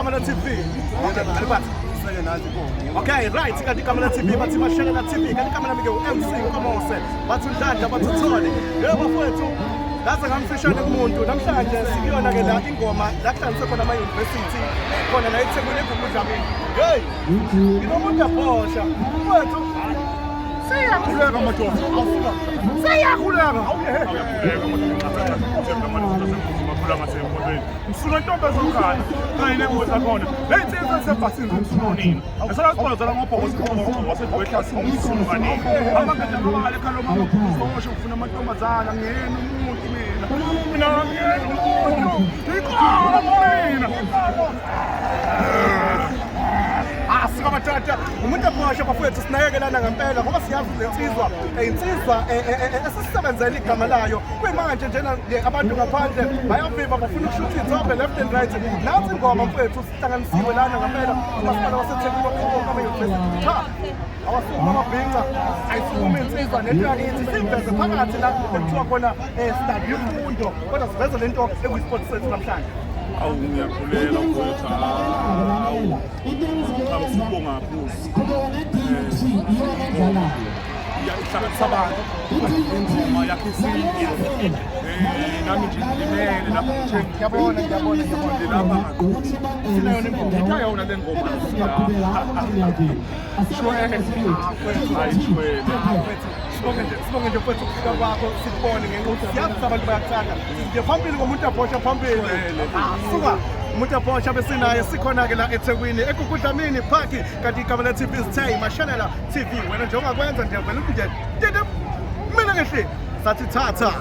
Kamala TV. Okay, right, kanti Kamala TV bathi Mashelela TV, kanti Kamala mike uMC Komose, bathi uNdlandla bathi uTholi. Yebo mfowethu, ngaze ngamfishane kumuntu namhlanje sikuyona ke la ingoma la kuhlanganiswe khona ama university khona la eThekwini eGugudlamini. Hey, nginomuntu abosha. Mfowethu siyakhuleka madoda. Siyakhuleka. Msuka intombi zokhaya kanye nemoto khona ley'nsizwa zisebhasini zimsibonile esalasiphazela ngobhokosi wasedweklasini ngomsulu kaningi amangede amabala ekhalo mama uzosho ufuna amantombazana ngiyena umuntu mina ngiyena umuntu ikhona mina sikabathatha umuntu abosha bafowethu sinayekelana ngempela ngoba siyazi insizwa esisebenzela igama layo kuyimanje njena abantu ngaphandle bayavimba bafuna ukushuthi izombe left and right nansi ingoma mfowethu sihlanganisiwe lana ngempela umasipala waseThekwini oqhubeka ama-university cha awasukuma amabhinca ayisukuma insizwa nento yakithi siyiveze phakathi la ekuthiwa khona study imfundo kodwa siveze lento ekuyisipoti sethu namhlanje. Awu ngiyakulela mfowethu, hawu ngisibonga kakhulu ihlanganisa abantu ingoma yakhe isinye nami nje ngimele lapho Ngiyabona lapha sinayona ingoma ngiyayona le ngoma sibonge nje mfowethu ukufika kwakho sikubone ngenxa siyazi abantu bayakuthanda nje phambili komuntu abosha phambili suka umuntu abosha besinaye sikhona ke la eThekwini eGugudlamini Park kanti iGamela TV sithe Mashelela TV wena nje ongakwenza nje vele nje mina ngehle sathi thatha